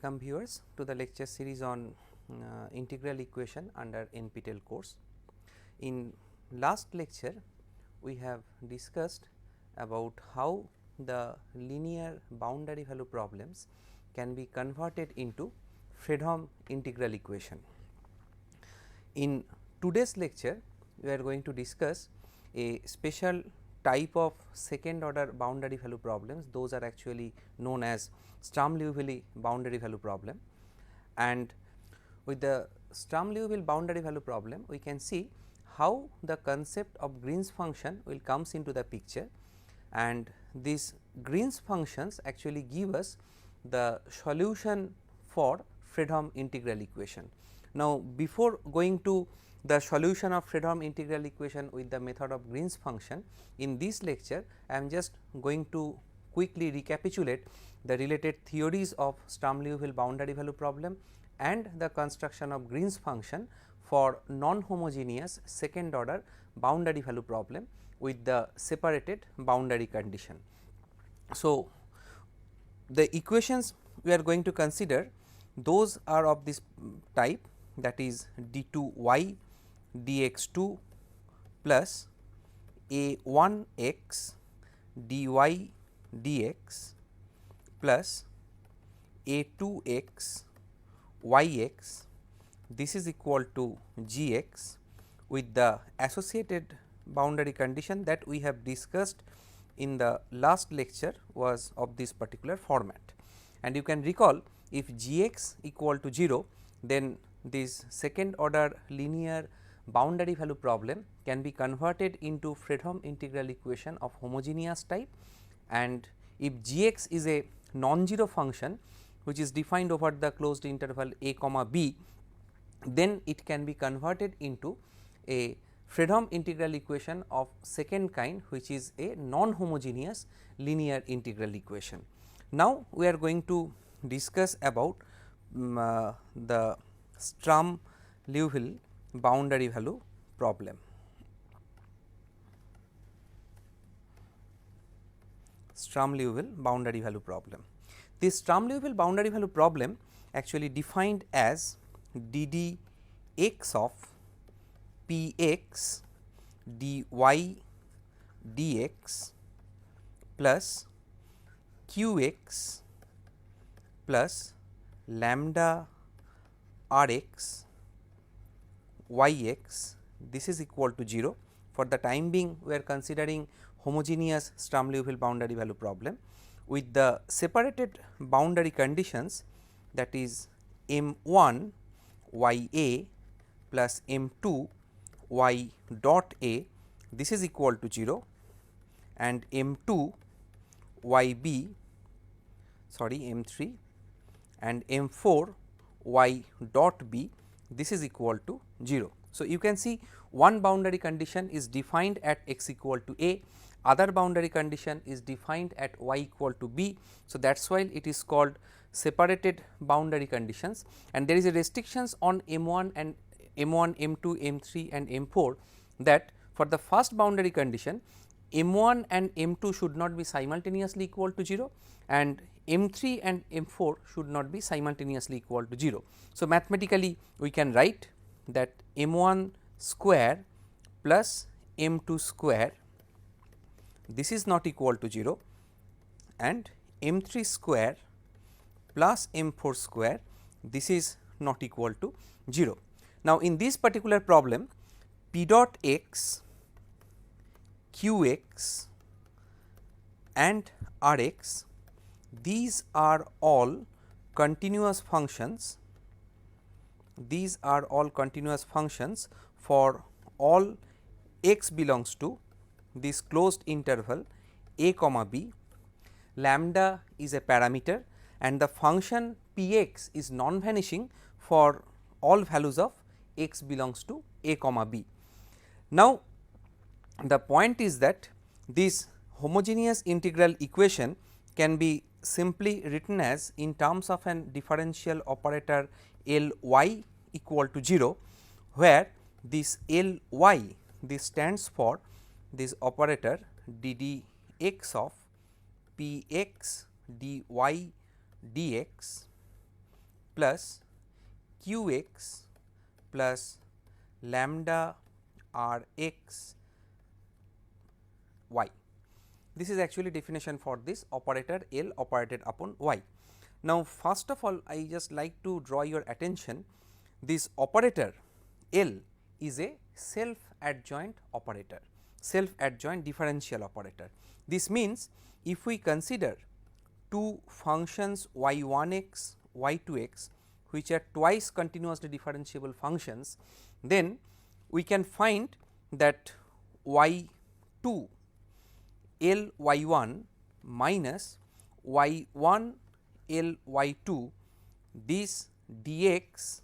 welcome viewers to the lecture series on integral equation under NPTEL course. In last lecture we have discussed about how the linear boundary value problems can be converted into Fredholm integral equation. In today's lecture we are going to discuss a special type of second order boundary value problems. Those are actually known as Sturm-Liouville boundary value problem, and with the Sturm-Liouville boundary value problem we can see how the concept of Green's function will comes into the picture, and these Green's functions actually give us the solution for Fredholm integral equation. Now, before going to the solution of Fredholm integral equation with the method of Green's function, in this lecture I am just going to quickly recapitulate the related theories of Sturm-Liouville boundary value problem and the construction of Green's function for non-homogeneous second order boundary value problem with the separated boundary condition. So, the equations we are going to consider, those are of this type, that is d2y dx2 plus a1x dy dx plus a2x yx, this is equal to gx with the associated boundary condition that we have discussed in the last lecture was of this particular format. And you can recall, if gx equal to 0, then this second order linear boundary value problem can be converted into Fredholm integral equation of homogeneous type, and if gx is a non-zero function which is defined over the closed interval a comma b, then it can be converted into a Fredholm integral equation of second kind, which is a non-homogeneous linear integral equation. Now, we are going to discuss about the Sturm-Liouville boundary value problem. Sturm-Liouville boundary value problem. This Sturm-Liouville boundary value problem actually defined as ddx of px dy dx plus qx plus lambda rx yx, this is equal to 0. For the time being we are considering homogeneous Sturm-Liouville boundary value problem with the separated boundary conditions, that is m1 y a plus m2 y dot a, this is equal to 0, and m2 y b m3 and m4 y dot b, this is equal to 0. So, you can see one boundary condition is defined at x equal to a, other boundary condition is defined at y equal to b. So, that is why it is called separated boundary conditions, and there is a restrictions on m1 and m1, m2, m3 and m4, that for the first boundary condition m1 and m2 should not be simultaneously equal to 0 and m3 and m4 should not be simultaneously equal to 0. So, mathematically we can write that m1 square plus m2 square, this is not equal to 0, and m3 square plus m4 square, this is not equal to 0. Now, in this particular problem p dot x, qx and rx, these are all continuous functions, these are all continuous functions for all x belongs to this closed interval a comma b. Lambda is a parameter and the function px is non-vanishing for all values of x belongs to a comma b. Now, the point is that this homogeneous integral equation can be simply written as in terms of an differential operator Ly equal to 0, where this Ly, this stands for this operator ddx of px dy dx plus q x plus lambda r x y. This is actually definition for this operator L operated upon y. Now, first of all, I just like to draw your attention, this operator L is a self adjoint operator, self adjoint differential operator. This means, if we consider two functions y1x, y2x, which are twice continuously differentiable functions, then we can find that y2 L y1 minus y1 L y2, this dx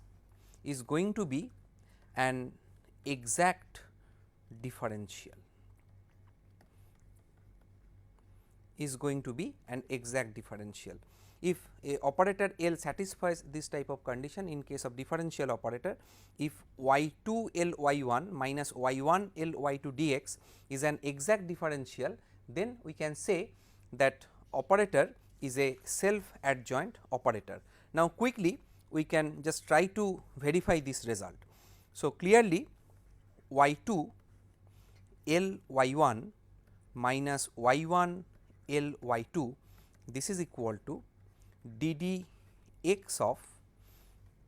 is going to be an exact differential, is going to be an exact differential. If a operator L satisfies this type of condition in case of differential operator, if y2 L y1 minus y1 L y2 dx is an exact differential, then we can say that operator is a self adjoint operator. Now, quickly we can just try to verify this result. So, clearly y2 L y1 minus y1 L y2, this is equal to d d x of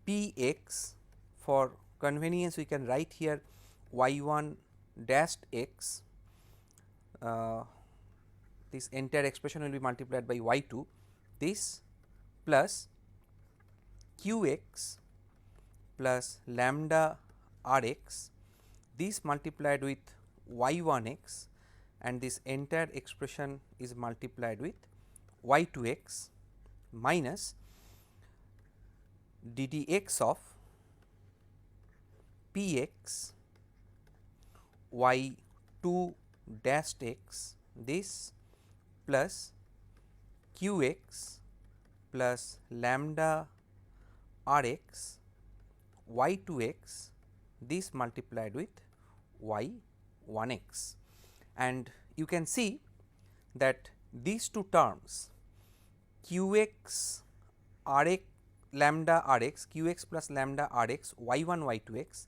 p x. For convenience, we can write here y1 dashed x, this entire expression will be multiplied by y2, this plus q x plus lambda r x, this multiplied with y1 x, and this entire expression is multiplied with y2 x minus d d x of p x y2 dashed x, this plus q x plus lambda r x y2 x, this multiplied with y1 x. And you can see that these two terms q x r x lambda r x, q x plus lambda r x y1 y2 x,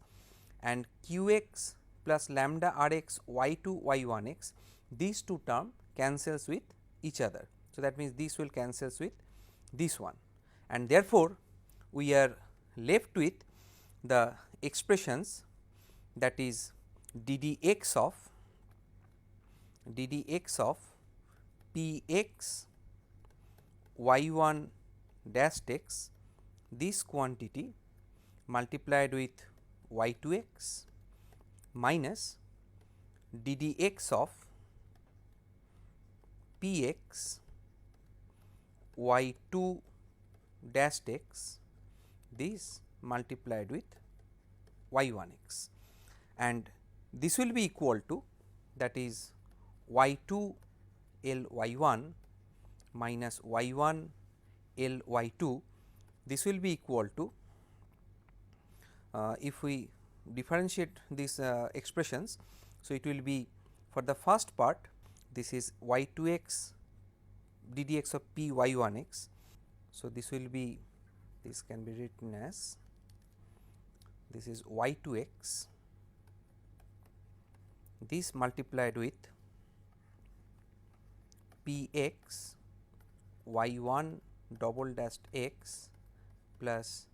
and q x plus lambda r x y2 y1 x, these two term cancels with each other. So, that means this will cancels with this one, and therefore, we are left with the expressions, that is d d x of p x y1 dashed x, this quantity multiplied with y2 x minus d d x of p x y2 dashed x, this multiplied with y1 x, and this will be equal to, that is y2 L y1 minus y1 L y2, this will be equal to, if we differentiate these expressions. So, it will be, for the first part, this is y2 x d d x of p y1 x. So, this will be, this can be written as, this is y2 x, this multiplied with p x y1 double dashed x plus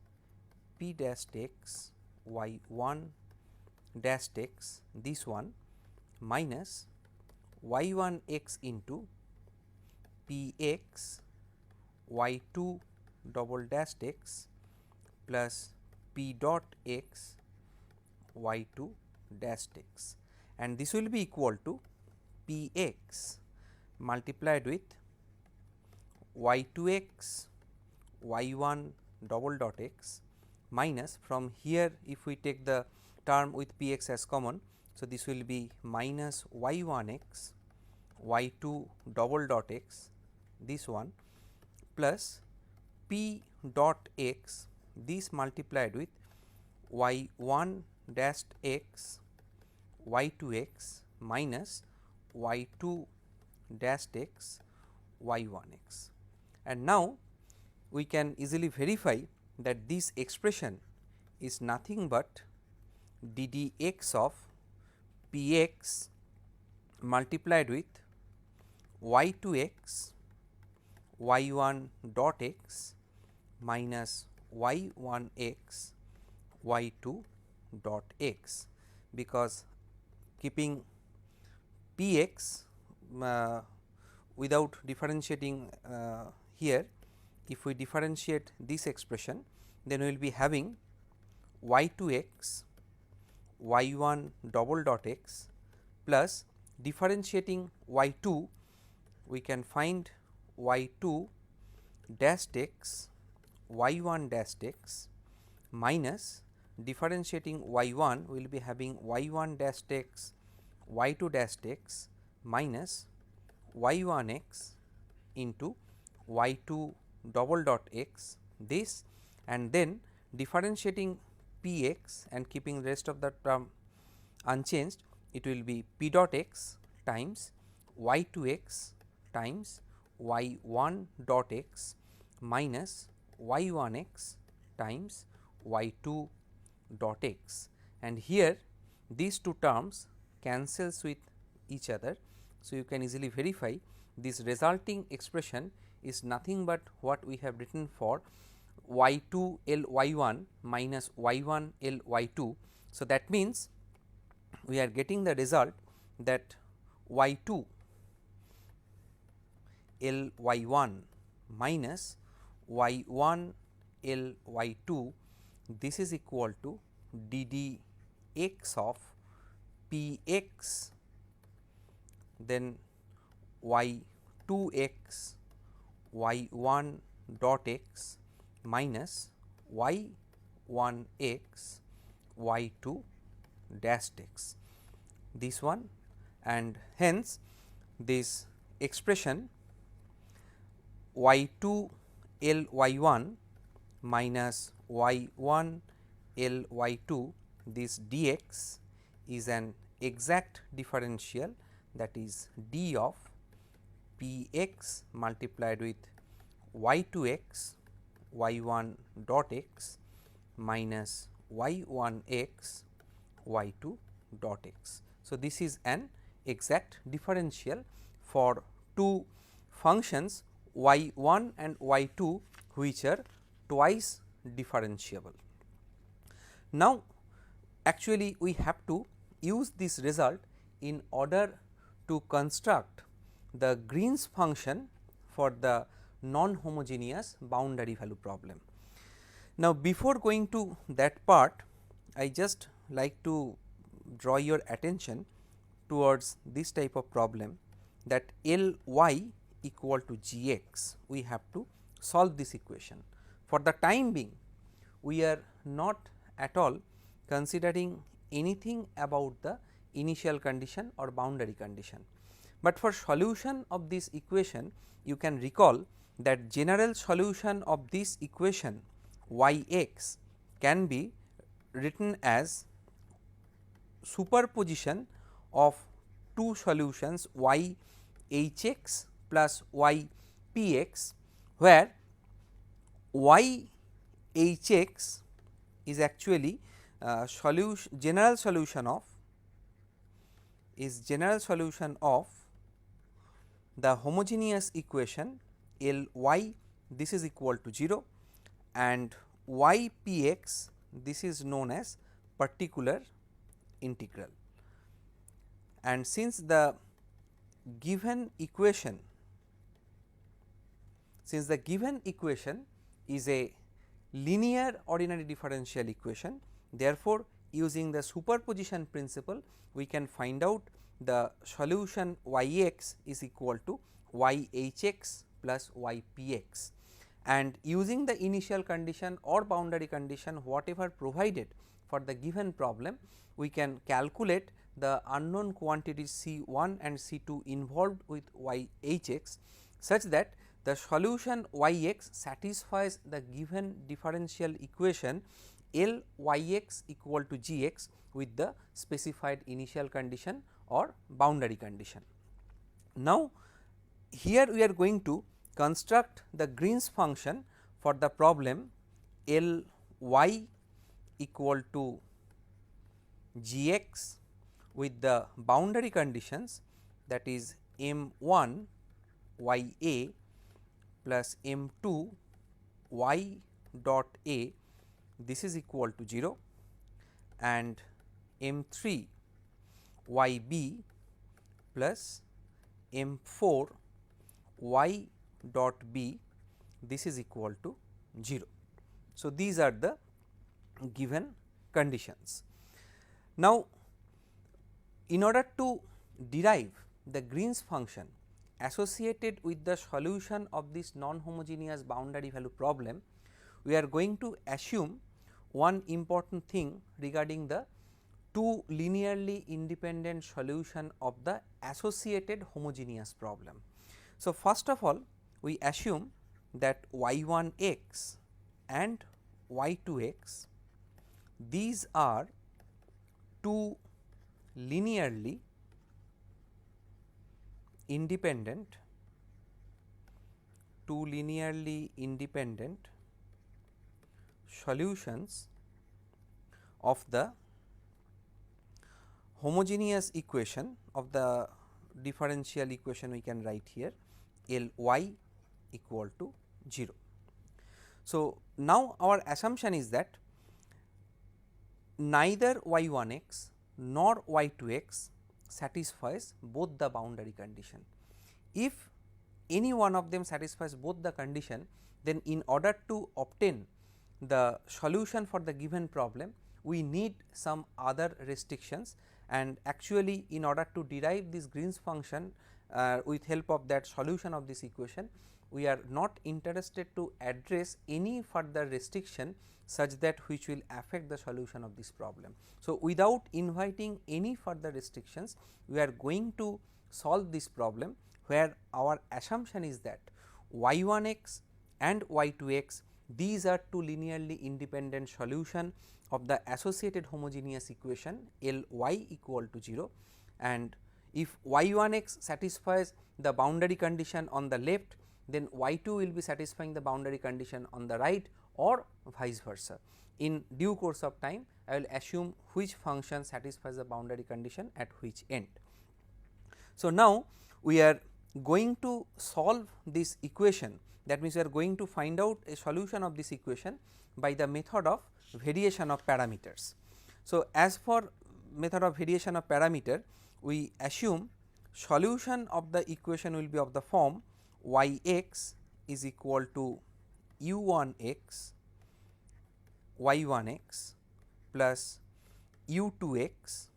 p dashed x y1 dashed x, this one minus y1 x into p x y2 double dashed x plus p dot x y2 dashed x, and this will be equal to p x multiplied with y2 x y1 double dot x minus, from here if we take the term with p x as common. So, this will be minus y1 x y2 double dot x, this one plus p dot x, this multiplied with y1 dashed x y2 x minus y2 dashed x y1 x. And now, we can easily verify that this expression is nothing but ddx of px multiplied with y2x y1 dot x minus y1x y2 dot x, because keeping px without differentiating here, if we differentiate this expression, then we will be having y2x y1 double dot x plus differentiating y2, we can find y2 dashed x y1 dashed x minus differentiating y1, we will be having y1 dashed x y2 dashed x minus y1 x into y2 double dot x this, and then differentiating px and keeping the rest of the term unchanged, it will be p dot x times y2x times y1 dot x minus y1x times y2 dot x, and here these two terms cancels with each other. So, you can easily verify this resulting expression is nothing but what we have written for y2 L y1 minus y1 L y2. So, that means we are getting the result that y2 L y1 minus y1 L y2, this is equal to dd x of px then y2x y1 dot x minus y1x y2 dashed x, this one, and hence this expression y2 L y1 minus y1 L y2, this dx is an exact differential, that is d of px multiplied with y2x y1 dot x minus y1x y2 dot x. So, this is an exact differential for two functions y1 and y2 which are twice differentiable. Now, actually we have to use this result in order to construct the Green's function for the non-homogeneous boundary value problem. Now, before going to that part, I just like to draw your attention towards this type of problem, that L y equal to g x, we have to solve this equation. For the time being, we are not at all considering anything about the initial condition or boundary condition, but for solution of this equation, you can recall that general solution of this equation y x can be written as superposition of two solutions y h x plus y p x, where y h x is actually general solution of the homogeneous equation L y, this is equal to 0, and y p x, this is known as particular integral. And since the given equation is a linear ordinary differential equation, therefore, using the superposition principle, we can find out the solution y x is equal to y h x plus y p x, and using the initial condition or boundary condition whatever provided for the given problem, we can calculate the unknown quantities C 1 and C 2 involved with y h x, such that the solution y x satisfies the given differential equation L y x equal to g x with the specified initial condition or boundary condition. Now, here we are going to construct the Green's function for the problem L y equal to g x with the boundary conditions, that is m 1 y a plus m 2 y dot a, this is equal to 0, and m 3 y b plus m 4 y dot b, this is equal to 0. So, these are the given conditions. Now, in order to derive the Green's function associated with the solution of this non-homogeneous boundary value problem, we are going to assume one important thing regarding the two linearly independent solution of the associated homogeneous problem. So, first of all, we assume that y 1 x and y 2 x, these are two linearly independent solutions of the homogeneous equation of the differential equation, we can write here L y equal to 0. So, now our assumption is that neither y 1 x nor y 2 x satisfies both the boundary condition. If any one of them satisfies both the condition, then in order to obtain the solution for the given problem, we need some other restrictions, and actually in order to derive this Green's function with help of that solution of this equation, we are not interested to address any further restriction such that which will affect the solution of this problem. So, without inviting any further restrictions, we are going to solve this problem, where our assumption is that y 1 x and y 2 x, these are two linearly independent solution of the associated homogeneous equation L y equal to 0, and if y 1 x satisfies the boundary condition on the left, then y 2 will be satisfying the boundary condition on the right, or vice versa. In due course of time, I will assume which function satisfies the boundary condition at which end. So, now we are going to solve this equation, that means we are going to find out a solution of this equation by the method of variation of parameters. So, as for method of variation of parameter, we assume solution of the equation will be of the form y x is equal to u 1 x y 1 x plus u 2 x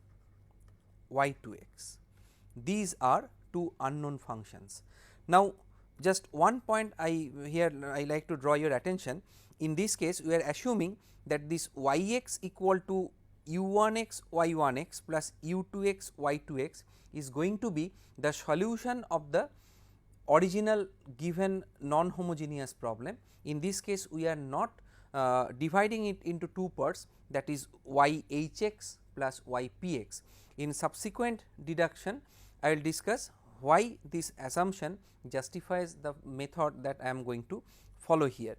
y 2 x. These are two unknown functions. Now, just one point I like to draw your attention. In this case, we are assuming that this y x equal to u 1 x y 1 x plus u 2 x y 2 x is going to be the solution of the original given non-homogeneous problem. In this case, we are not dividing it into two parts, that is y h x plus y p x. In subsequent deduction, I will discuss why this assumption justifies the method that I am going to follow here.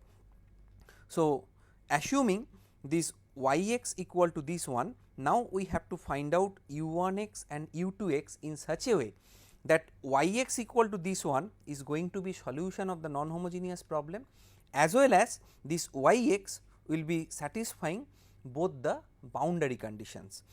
So, assuming this y x equal to this one, now we have to find out u 1 x and u 2 x in such a way that y x equal to this one is going to be solution of the non-homogeneous problem, as well as this y x will be satisfying both the boundary conditions.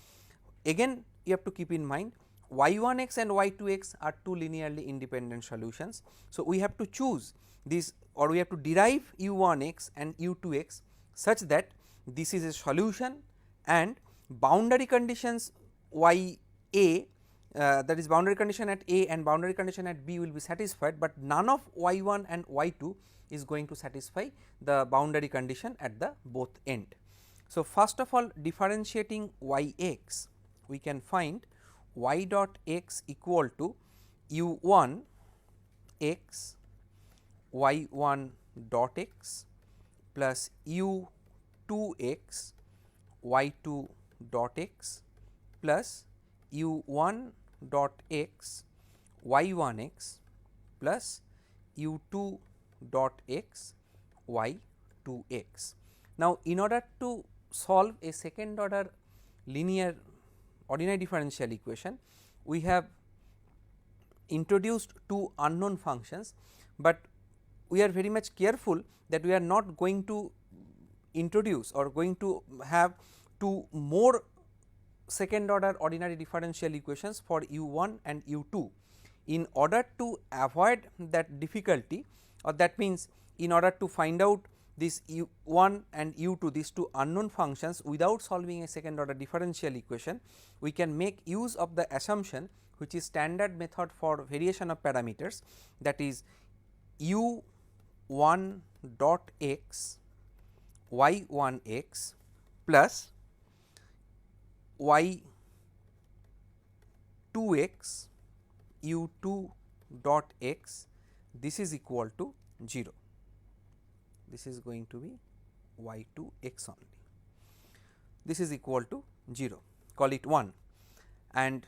Again, you have to keep in mind y 1 x and y 2 x are two linearly independent solutions. So, we have to choose this, or we have to derive u 1 x and u 2 x such that this is a solution and boundary conditions y a, that is boundary condition at a and boundary condition at b will be satisfied, but none of y 1 and y 2 is going to satisfy the boundary condition at the both end. So, first of all, differentiating y x, we can find y dot x equal to u 1 x y 1 dot x plus u 2 x y 2 dot x plus u 1 dot x y 1 x plus u 2 dot x y 2 x. Now, in order to solve a second order linear ordinary differential equation, we have introduced two unknown functions, but we are very much careful that we are not going to introduce or going to have two more second order ordinary differential equations for u1 and u2. In order to avoid that difficulty, or that means in order to find out this u1 and u2, these two unknown functions without solving a second order differential equation, we can make use of the assumption which is standard method for variation of parameters, that is u1 dot x y1 x plus y2 x u2 dot x, this is equal to 0. This is going to be y2 x only. This is equal to 0, call it 1, and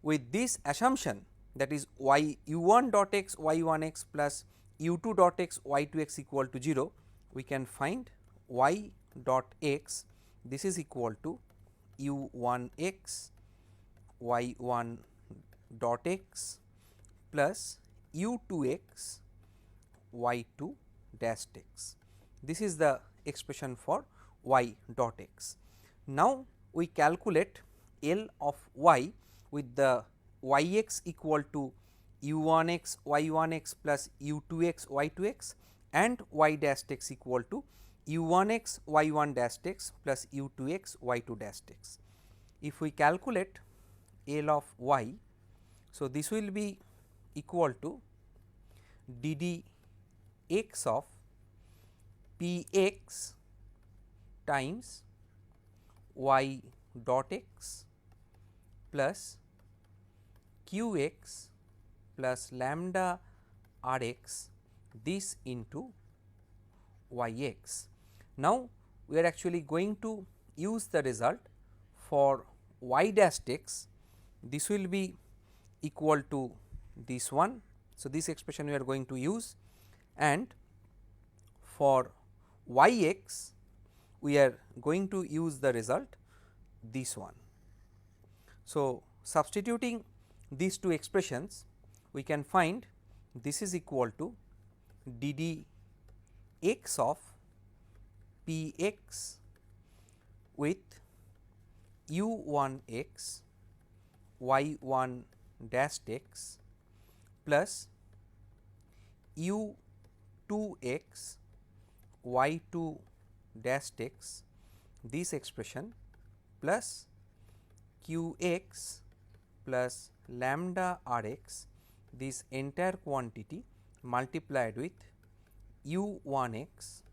with this assumption, that is y u1 dot x y1 x plus u2 dot x y2 x equal to 0, we can find y dot x, this is equal to u1 x y1 dot x plus u2 x y2 dash x. This is the expression for y dot x. Now, we calculate L of y with the y x equal to u1 x y1 x plus u2 x y2 x and y dash x equal to u1 x y1 dash x plus u2 x y2 dash x. If we calculate L of y, so this will be equal to d d x of p x times y dot x plus q x plus lambda r x, this into y x. Now, we are actually going to use the result for y dash x, this will be equal to this one. So, this expression we are going to use, and for y x we are going to use the result this one. So, substituting these two expressions, we can find this is equal to d d x of p x with u1 x y1 dash x plus u2 x y2 dash x, this expression plus q x plus lambda r x, this entire quantity multiplied with u1 x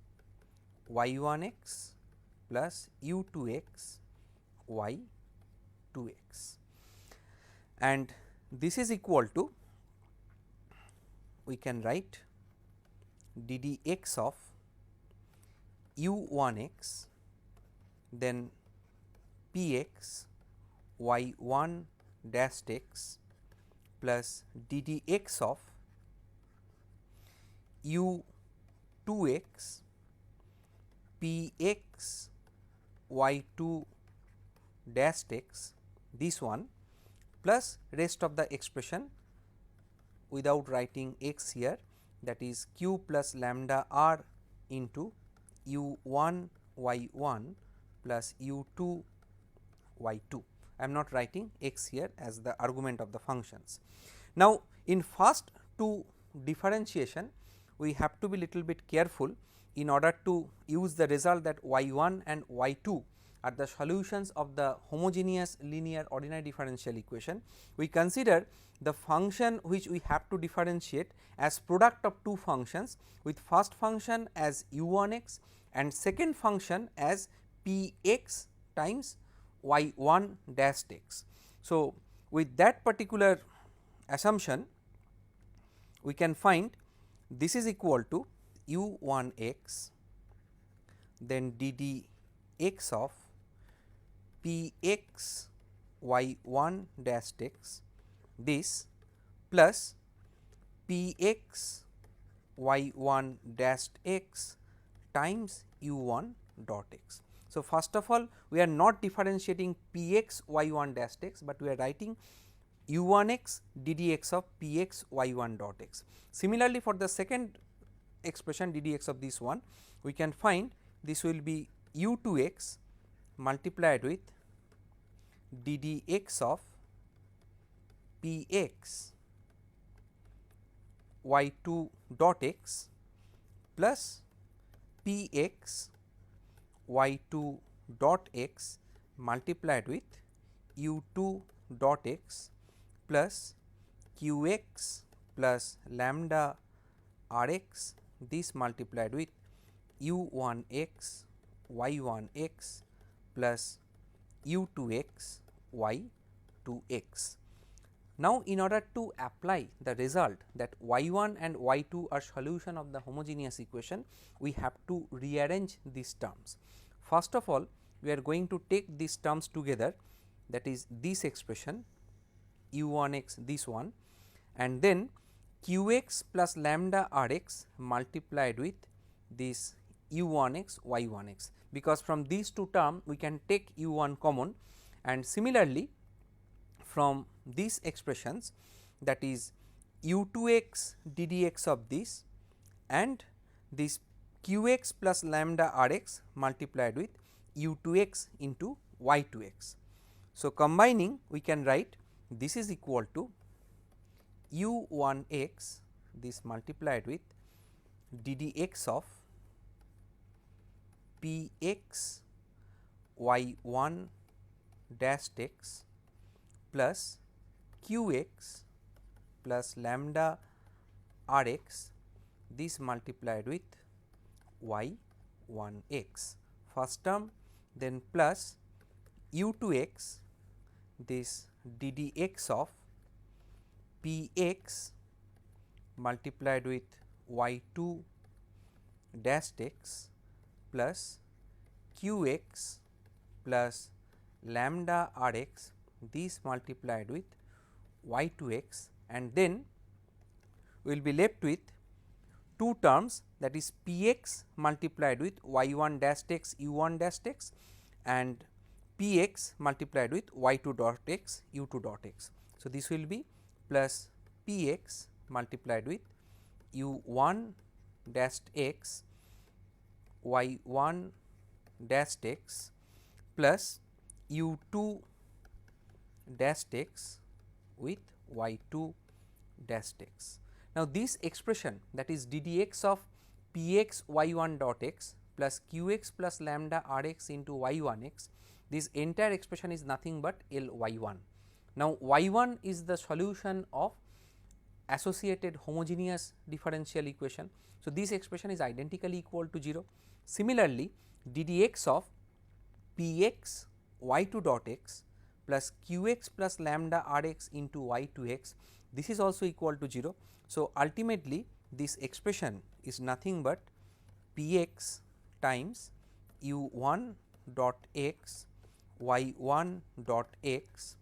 y1 x plus u2 x y2 x, and this is equal to, we can write d d x of u1 x, then p x y1 dash x plus d d x of u2 x p x y2 dash x, this one, plus rest of the expression without writing x here, that is q plus lambda r into u1 y1 plus u2 y2. I am not writing x here as the argument of the functions. Now, in first two differentiation, we have to be little bit careful in order to use the result that y1 and y2 are the solutions of the homogeneous linear ordinary differential equation. We consider the function which we have to differentiate as product of two functions, with first function as u1 x and second function as p x times y1 dash x. So, with that particular assumption, we can find this is equal to u1 x, then d d x of p x y1 dash x, this plus p x y1 dash x times u1 dot x. So, first of all we are not differentiating p x y 1 dash x, but we are writing u 1 x d d x of p x y 1 dot x. Similarly, for the second expression d d x of this one, we can find this will be u 2 x multiplied with d d x of p x y 2 dot x plus p x y 2 dot x multiplied with u 2 dot x plus q x plus lambda r x, this multiplied with u 1 x y 1 x plus u 2 x y 2 x. Now, in order to apply the result that y 1 and y 2 are solution of the homogeneous equation, we have to rearrange these terms. First of all, we are going to take these terms together, that is this expression u 1 x this one, and then q x plus lambda r x multiplied with this u 1 x y 1 x, because from these two terms we can take u 1 common, and similarly from these expressions, that is u 2 x d d x of this and this q x plus lambda r x multiplied with u 2 x into y 2 x. So, combining we can write this is equal to u 1 x this multiplied with d d x of p x y 1 dash x plus q x plus lambda r x this multiplied with y 1 x first term, then plus u 2 x this d d x of p x multiplied with y 2 dash x plus q x plus lambda r x this multiplied with y 2 x, and then we will be left with two terms, that is p x multiplied with y 1 dash x u 1 dash x and p x multiplied with y 2 dot x u 2 dot x. So, this will be plus p x multiplied with u 1 dash x y 1 dash x plus u 2 dash x with y 2 dash x. Now, this expression, that is d d x of p x y 1 dot x plus q x plus lambda r x into y 1 x, this entire expression is nothing but L y 1. Now, y 1 is the solution of associated homogeneous differential equation. So, this expression is identically equal to 0. Similarly, d d x of p x y 2 dot x plus q x plus lambda r x into y 2 x, this is also equal to 0. So, ultimately this expression is nothing but p x times u 1 dot x y 1 dot x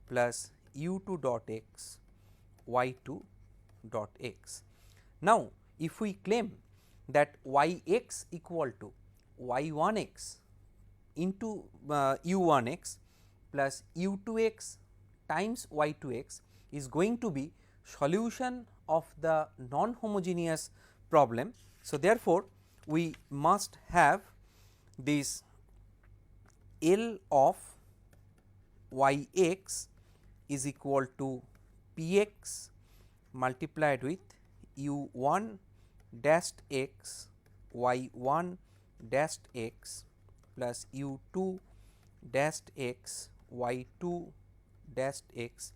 plus u 2 dot x y 2 dot x. Now, if we claim that y x equal to y 1 x into u 1 x plus u 2 x times y 2 x is going to be solution of the non-homogeneous problem. So, therefore, we must have this L of y x is equal to p x multiplied with u 1 dash x y 1 dash x plus u 2 dash x y 2 dash x,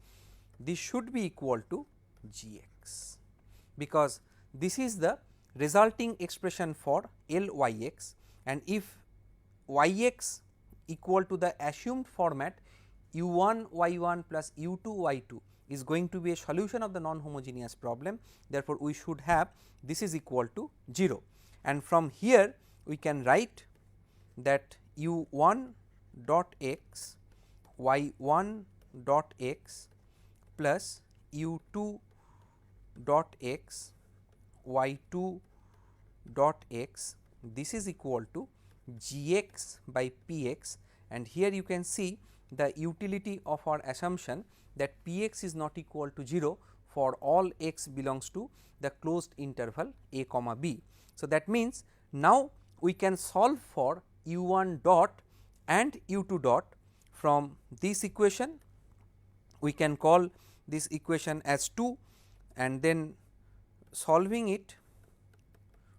this should be equal to g x, because this is the resulting expression for L y x, and if y x equal to the assumed format u 1 y 1 plus u 2 y 2 is going to be a solution of the non-homogeneous problem. Therefore, we should have this is equal to 0, and from here we can write that u 1 dot x y 1 dot x plus u 2 dot x y 2 dot x, this is equal to Gx by Px, and here you can see the utility of our assumption that Px is not equal to 0 for all x belongs to the closed interval a comma b. So, that means now we can solve for u1 dot and u2 dot from this equation. We can call this equation as 2, and then solving it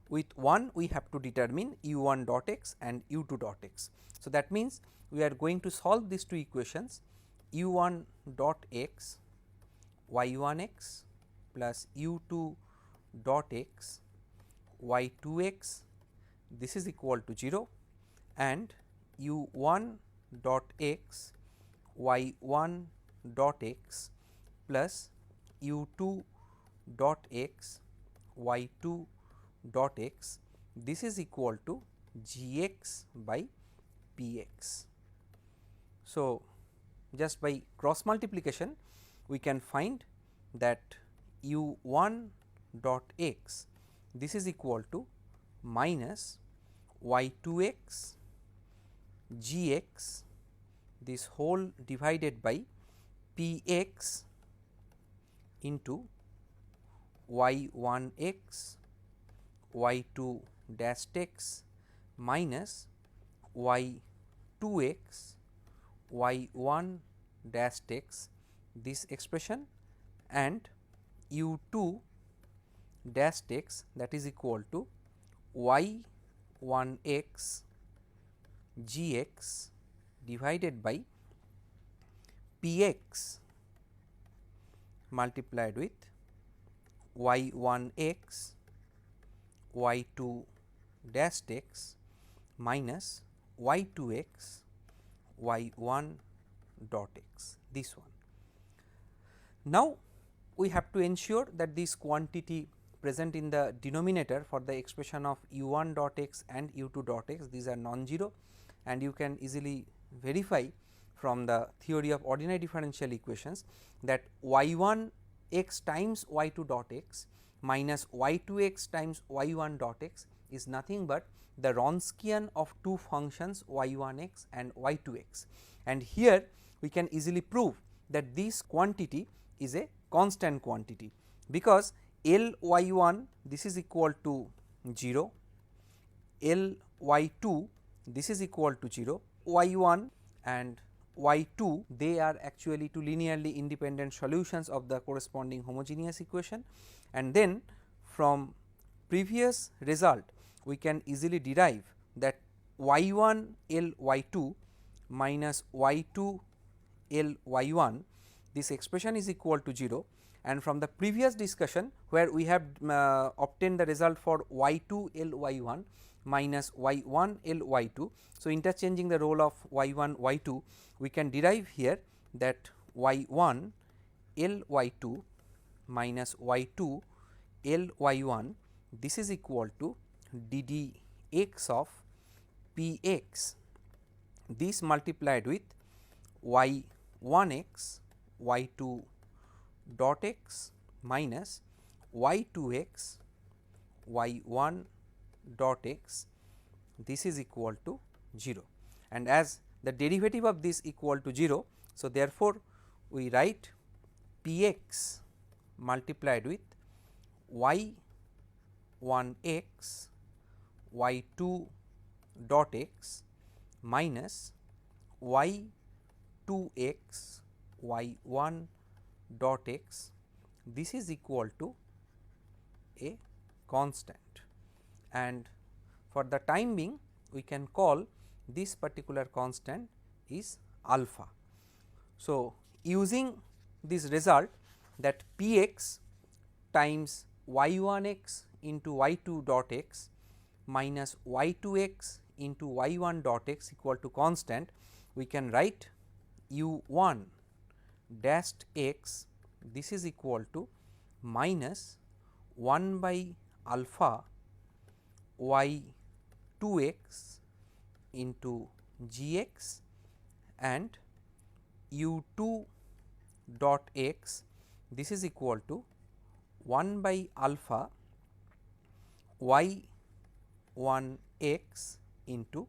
with 1 we have to determine u1 dot x and u2 dot x. So, that means we are going to solve these two equations u1 dot x y1 x plus u2 dot x y2 x, this is equal to 0, and u1 dot x y1 dot x plus u2 dot x y2 dot x, this is equal to Gx by Px. So, just by cross multiplication we can find that u1 dot x, this is equal to minus y2 x Gx, this whole divided by Px into y1 x y2 dash x minus y2 x y1 dash x, this expression, and u2 dash x, that is equal to y1 x Gx divided by Px multiplied with y1 x y2 dash x minus y2 x y1 dot x, this one. Now, we have to ensure that this quantity present in the denominator for the expression of u1 dot x and u2 dot x, these are non-zero, and you can easily verify from the theory of ordinary differential equations that y1 x times y2 dot x minus y2 x times y1 dot x is nothing but the Wronskian of two functions y1 x and y2 x, and here we can easily prove that this quantity is a constant quantity, because L y1 this is equal to 0, L y2 this is equal to 0, y1 and y2 they are actually two linearly independent solutions of the corresponding homogeneous equation, and then from previous result we can easily derive that y1 L y2 minus y2 L y1, this expression is equal to 0, and from the previous discussion where we have obtained the result for y2 L y1 minus y1 L y2. So, interchanging the role of y1 y2, we can derive here that y1 L y2 minus y2 L y1, this is equal to d d x of p x, this multiplied with y1 x y2 dot x minus y2 x y1 dot x, this is equal to 0, and as the derivative of this equal to 0. So, therefore, we write p x multiplied with y1 x y2 dot x minus y2 x y1 dot x, this is equal to a constant, and for the time being we can call this particular constant is alpha. So, using this result that p x times y1 x into y2 dot x minus y2 x into y1 dot x equal to constant, we can write u1 dashed x, this is equal to minus 1 by alpha y2 x into g x, and u2 dot x, this is equal to 1 by alpha y1 x into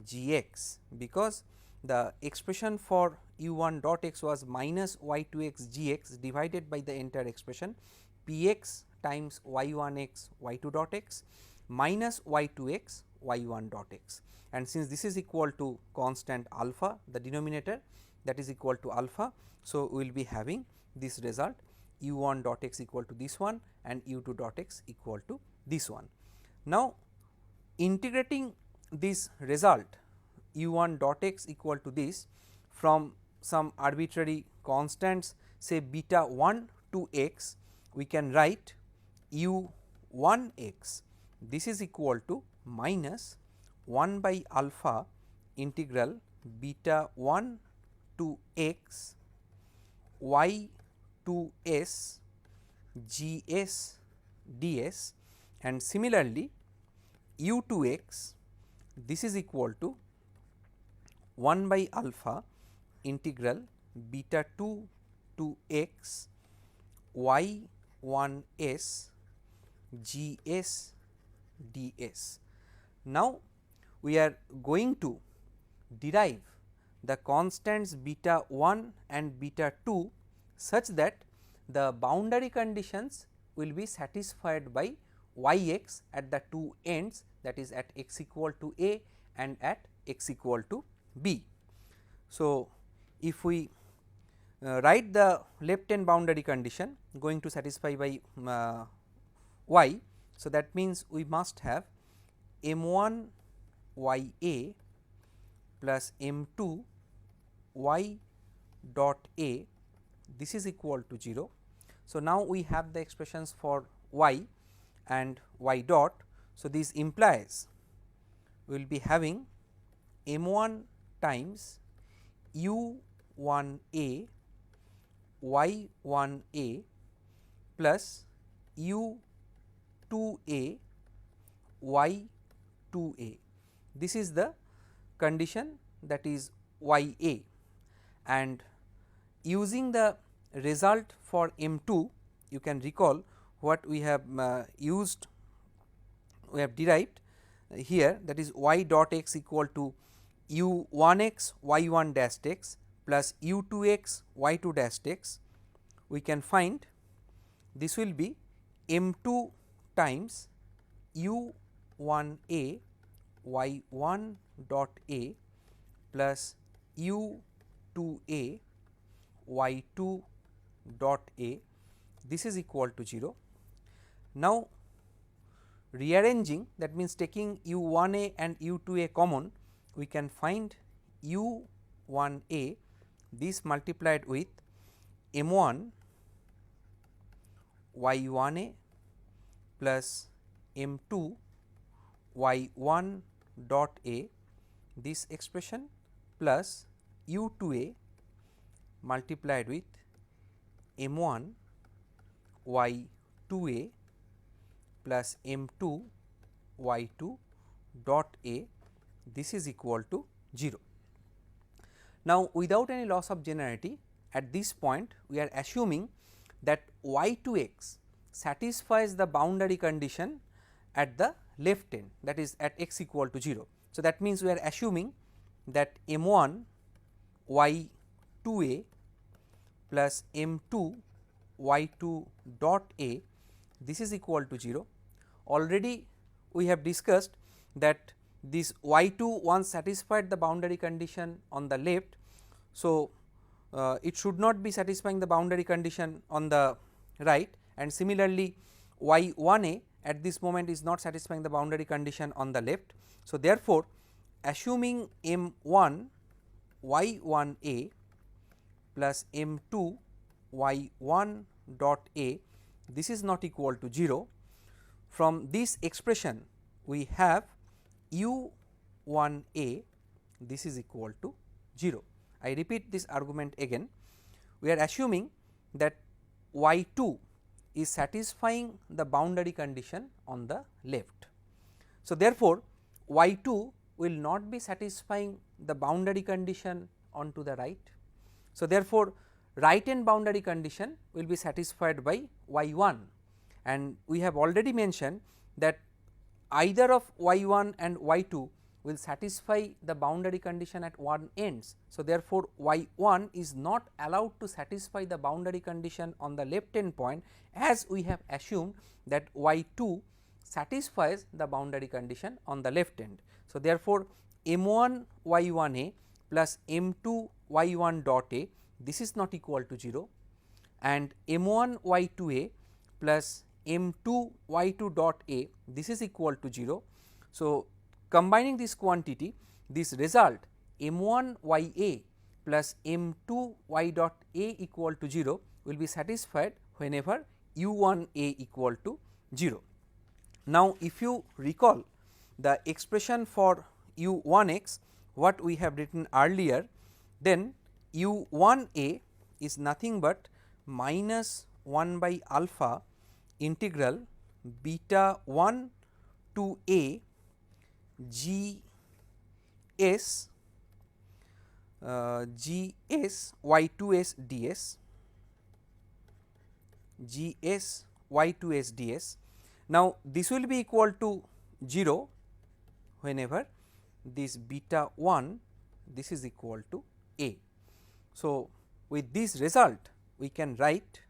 g x, because the expression for u 1 dot x was minus y 2 x g x divided by the entire expression p x times y 1 x y 2 dot x minus y 2 x y 1 dot x, and since this is equal to constant alpha, the denominator, that is equal to alpha. So, we will be having this result u 1 dot x equal to this one and u 2 dot x equal to this one. Now, integrating this result u 1 dot x equal to this from some arbitrary constants, say beta 1 to x, we can write u 1 x, this is equal to minus 1 by alpha integral beta 1 to x y to s g s ds, and similarly u 2 x, this is equal to 1 by alpha integral beta 2 to x y 1 s g s ds. Now, we are going to derive the constants beta 1 and beta 2 such that the boundary conditions will be satisfied by y x at the two ends, that is at x equal to a and at x equal to b. So, if we write the left hand boundary condition going to satisfy by y, so that means we must have m 1 y a plus m 2 y dot a, this is equal to 0. So, now we have the expressions for y and y dot. So, this implies we will be having m 1 times u 1 a y 1 a plus u 2 a y 2 a. This is the condition, that is y a, and using the result for m 2, you can recall what we have used, we have derived here, that is y dot x equal to u 1 x y 1 dash x plus u 2 x y 2 dash x. We can find this will be m 2 times u 1 a y 1 dot a plus u 2 a y 2 dot a, this is equal to 0. Now, rearranging, that means taking u 1 a and u 2 a common, we can find u 1 a, this multiplied with m 1 y 1 a plus m 2 y 1 dot a, this expression plus u 2 a multiplied with m 1 y 2 a plus m 2 y 2 dot a, this is equal to 0. Now, without any loss of generality, at this point we are assuming that y 2 x satisfies the boundary condition at the left end, that is at x equal to 0. So, that means we are assuming that m 1 y 2 a plus m 2 y 2 dot a, this is equal to 0. Already we have discussed that this y 2 once satisfied the boundary condition on the left. So, it should not be satisfying the boundary condition on the right, and similarly y 1 a at this moment is not satisfying the boundary condition on the left. So, therefore, assuming m 1 y 1 a plus m 2 y 1 dot a, this is not equal to 0. From this expression we have u 1 a, this is equal to 0. I repeat this argument again, we are assuming that y 2 is satisfying the boundary condition on the left. So, therefore, y 2 will not be satisfying the boundary condition onto the right. So, therefore, right hand boundary condition will be satisfied by y 1, and we have already mentioned that either of y 1 and y 2 will satisfy the boundary condition at one ends. So, therefore, y 1 is not allowed to satisfy the boundary condition on the left end point, as we have assumed that y 2 satisfies the boundary condition on the left end. So, therefore, m 1 y 1 a plus m 2 y 1 dot a, this is not equal to 0, and m 1 y 2 a plus m 2 y 2 dot a, this is equal to 0. So, combining this quantity, this result m 1 y a plus m 2 y dot a equal to 0 will be satisfied whenever u 1 a equal to 0. Now, if you recall the expression for u 1 x what we have written earlier, then u 1 a is nothing but minus 1 by alpha integral beta 1 to a g s y 2 s ds, g s y 2 s ds. Now, this will be equal to 0 whenever this beta 1 this is equal to a. So, with this result we can write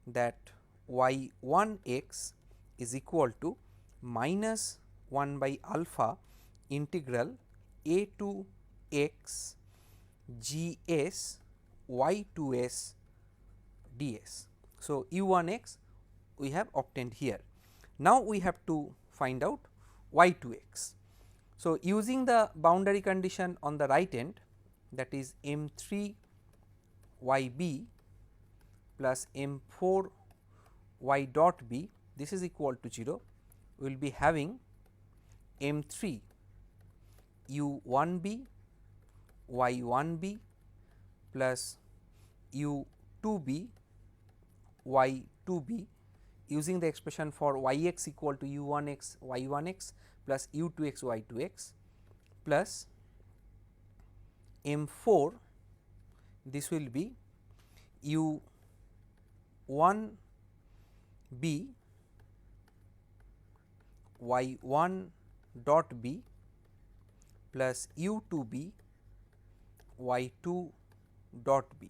that y 1 x is equal to minus 1 by alpha integral a to x g s y 2 s ds. So, u 1 x we have obtained here. Now, we have to find out y 2 x. So, using the boundary condition on the right end, that is m 3 y b plus m 4 y dot b, this is equal to 0, we will be having m 3 u 1 b y 1 b plus u 2 b y 2 b, using the expression for y x equal to u 1 x y 1 x plus u 2 x y 2 x plus m 4, this will be u 1 b y 1 dot b plus u 2 b y 2 dot b,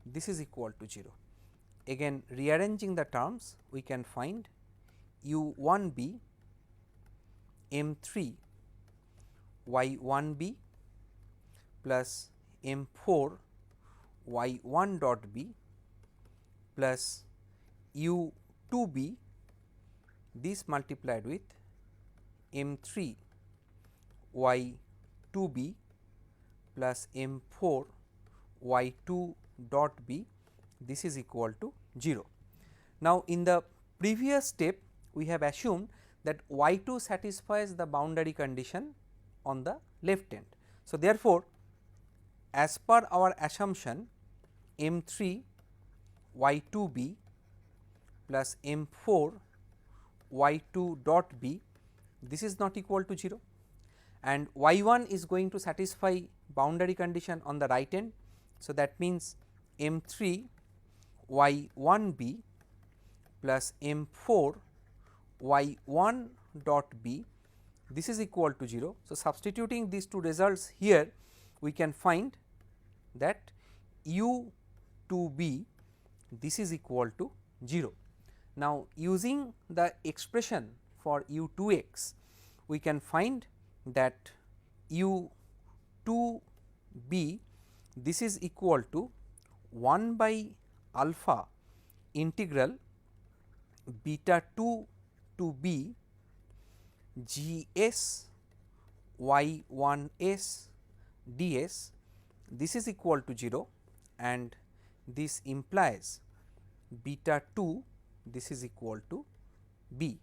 this is equal to 0. Again, rearranging the terms, we can find u 1 b m 3 y 1 b plus m 4 y 1 dot b plus u 2 b, this multiplied with m 3 y 2 b plus m 4 y 2 dot b, this is equal to 0. Now, in the previous step we have assumed that y 2 satisfies the boundary condition on the left end. So, therefore, as per our assumption m 3 y 2 b plus m 4 y 2 dot b, this is not equal to 0, and y 1 is going to satisfy boundary condition on the right end. So, that means m 3 y 1 b plus m 4 y 1 dot b, this is equal to 0. So, substituting these two results here, we can find that u 2 b, this is equal to 0. Now, using the expression for u 2 x, we can find that u 2 b, this is equal to 1 by alpha integral beta 2 to b g s y 1 s ds, this is equal to 0, and this implies beta 2, this is equal to b,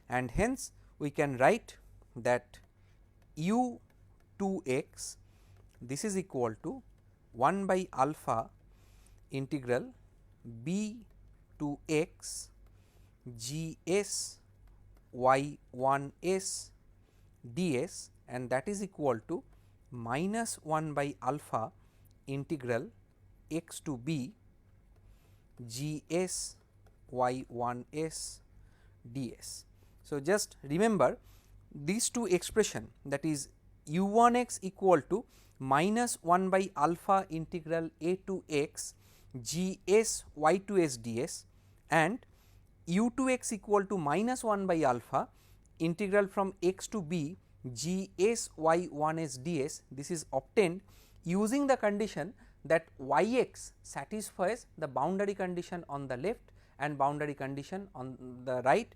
and hence we can write that u 2 x, this is equal to 1 by alpha integral b to x g s y 1 s ds, and that is equal to minus 1 by alpha integral x to b g s y 1 s ds. So, just remember these two expression, that is u1x equal to minus 1 by alpha integral a to x g s y to s ds and u2x equal to minus 1 by alpha integral from x to b g s y 1 s ds, this is obtained using the condition that yx satisfies the boundary condition on the left and boundary condition on the right,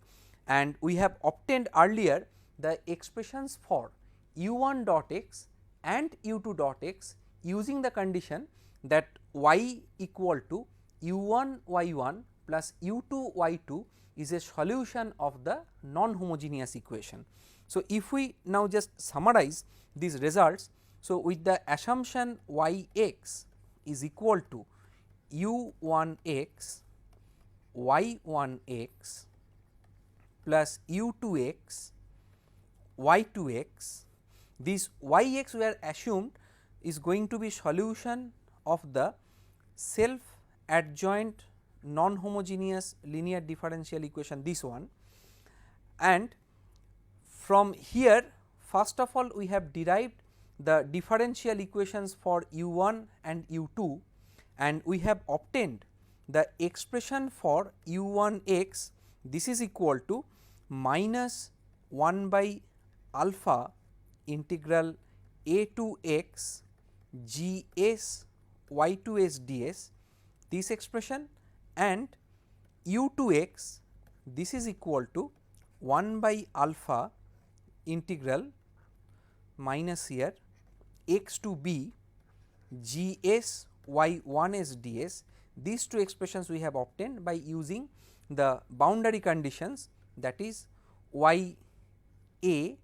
and we have obtained earlier the expressions for u1 dot x and u2 dot x using the condition that y equal to u1 y1 plus u2 y2 is a solution of the non-homogeneous equation. So, if we now just summarize these results, so with the assumption yx is equal to u1x y1x plus u2x y2x, this yx we are assumed is going to be solution of the self adjoint non-homogeneous linear differential equation, this one, and from here first of all we have derived the differential equations for u1 and u2 and we have obtained the expression for u1x, this is equal to minus 1 by alpha integral a to x g s y to s ds, this expression, and u2x, this is equal to 1 by alpha integral minus here x to b g s y 1 s ds, these two expressions we have obtained by using the boundary conditions, that is y a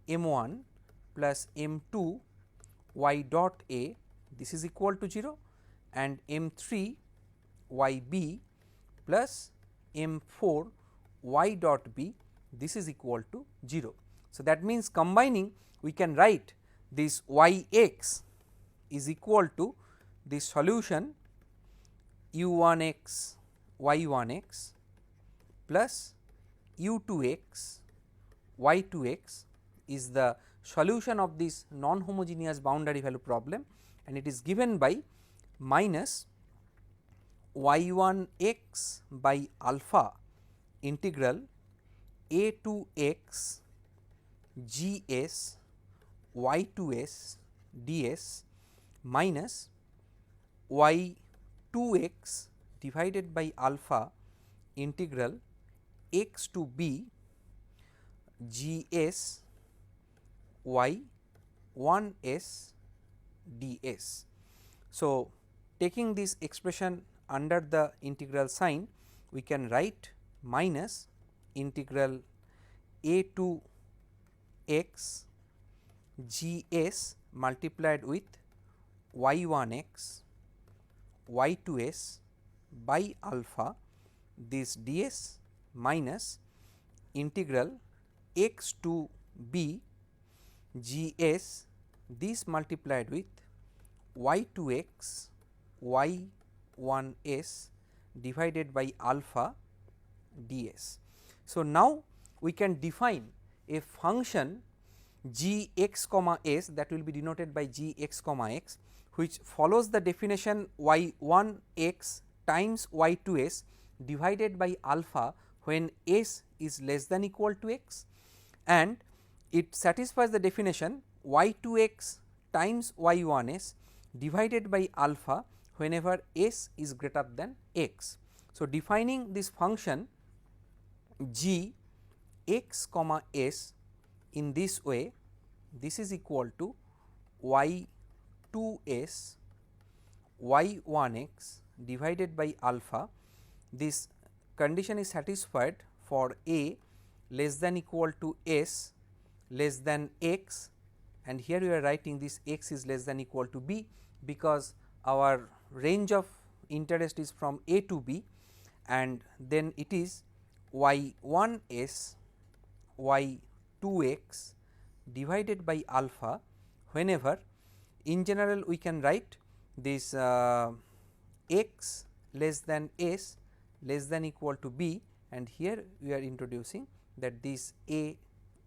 m1 plus m2 y dot a, this is equal to 0, and m3 y b plus m4 y dot b, this is equal to 0. So, that means combining we can write this yx is equal to the solution u1x y1x plus u2x y2x is the solution of this non-homogeneous boundary value problem, and it is given by minus y1x by alpha integral a to x g s y to s ds minus y2x divided by alpha integral x to b g s y 1 s ds. So, taking this expression under the integral sign, we can write minus integral a to x g s multiplied with y 1 x y 2 s by alpha this ds minus integral x to b g s, this multiplied with y 2 x y 1 s divided by alpha ds. So, now we can define a function g x comma s, that will be denoted by g x comma x, which follows the definition y 1 x times y 2 s divided by alpha when s is less than equal to x, and it satisfies the definition y 2 x times y 1 s divided by alpha whenever s is greater than x. So, defining this function g x comma s in this way, this is equal to y 2 s y 1 x divided by alpha. This condition is satisfied for a less than equal to s less than x, and here we are writing this x is less than equal to b, because our range of interest is from a to b, and then it is y 1 s y 2 x divided by alpha whenever, in general we can write this x less than s less than equal to b, and here we are introducing that this a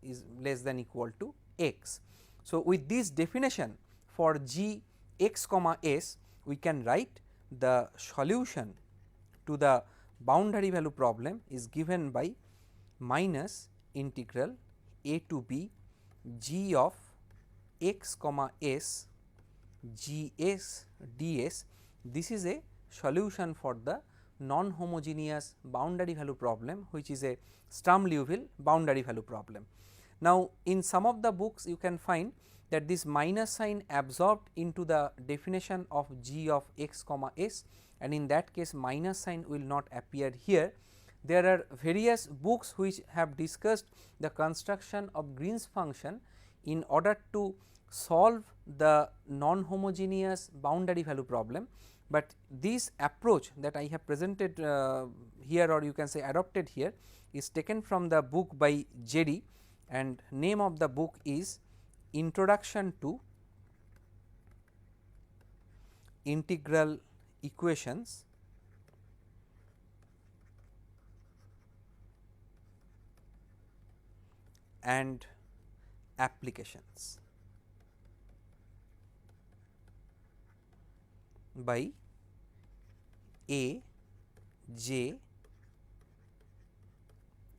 is less than equal to x. So, with this definition for g x comma s, we can write the solution to the boundary value problem is given by minus integral a to b g of x comma s g s ds. This is a solution for the non-homogeneous boundary value problem, which is a Sturm-Liouville boundary value problem. Now, in some of the books you can find that this minus sign absorbed into the definition of g of x comma s, and in that case minus sign will not appear here. There are various books which have discussed the construction of Green's function in order to solve the non-homogeneous boundary value problem, but this approach that I have presented here, or you can say adopted here, is taken from the book by Jerry, and name of the book is Introduction to Integral Equations and Applications by A. J.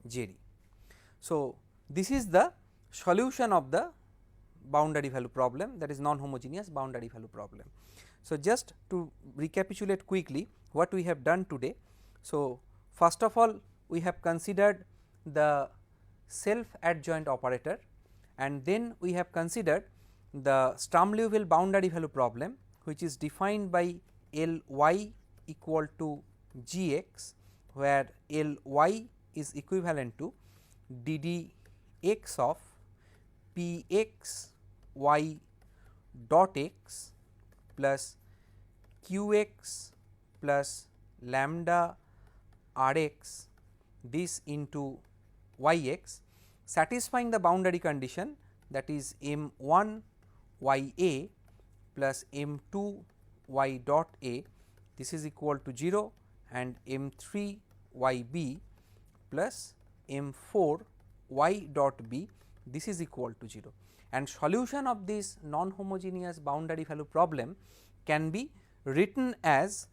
Jerry. So, this is the solution of the boundary value problem, that is non-homogeneous boundary value problem. So, just to recapitulate quickly what we have done today. So, first of all we have considered the self adjoint operator, and then we have considered the Sturm-Liouville boundary value problem, which is defined by L y equal to g x, where L y is equivalent to d d x of p x y dot x plus q x plus lambda r x this into y x, satisfying the boundary condition, that is m 1 y a plus m 2 y dot a, this is equal to 0, and m 3 y b plus m 4 y dot b, this is equal to 0. And solution of this non-homogeneous boundary value problem can be written as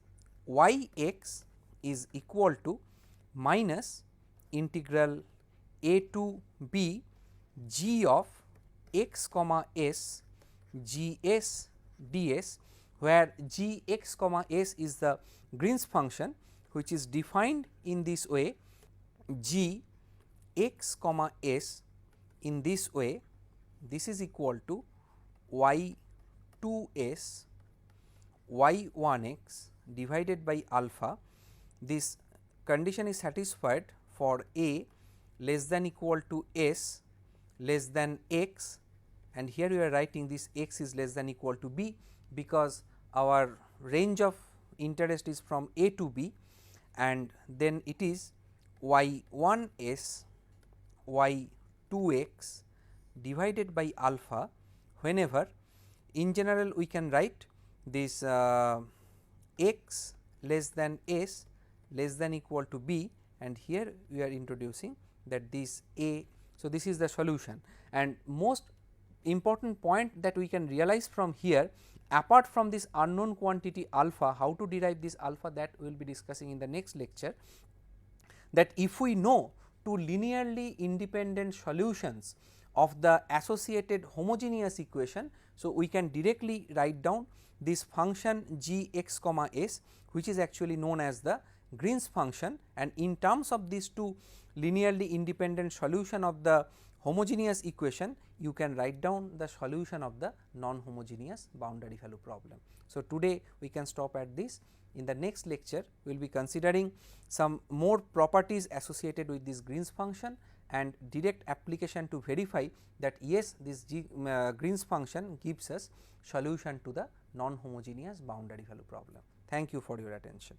y x is equal to minus integral a to b g of x comma s g s ds, where g x comma s is the Green's function, which is defined in this way: g x comma s in this way, this is equal to y 2 s y 1 x divided by alpha. This condition is satisfied for a less than equal to s less than x, and here we are writing this x is less than equal to b, because our range of interest is from a to b, and then it is y 1 s y 2 x divided by alpha, whenever in general we can write this x less than s less than equal to b, and here we are introducing that this a. So, this is the solution, and most important point that we can realize from here, apart from this unknown quantity alpha, how to derive this alpha, that we will be discussing in the next lecture, that if we know two linearly independent solutions of the associated homogeneous equation, so we can directly write down this function g x comma s, which is actually known as the Green's function, and in terms of these two linearly independent solution of the homogeneous equation, you can write down the solution of the non-homogeneous boundary value problem. So, today we can stop at this. In the next lecture, we will be considering some more properties associated with this Green's function and direct application to verify that yes, this Green's function gives us solution to the non-homogeneous boundary value problem. Thank you for your attention.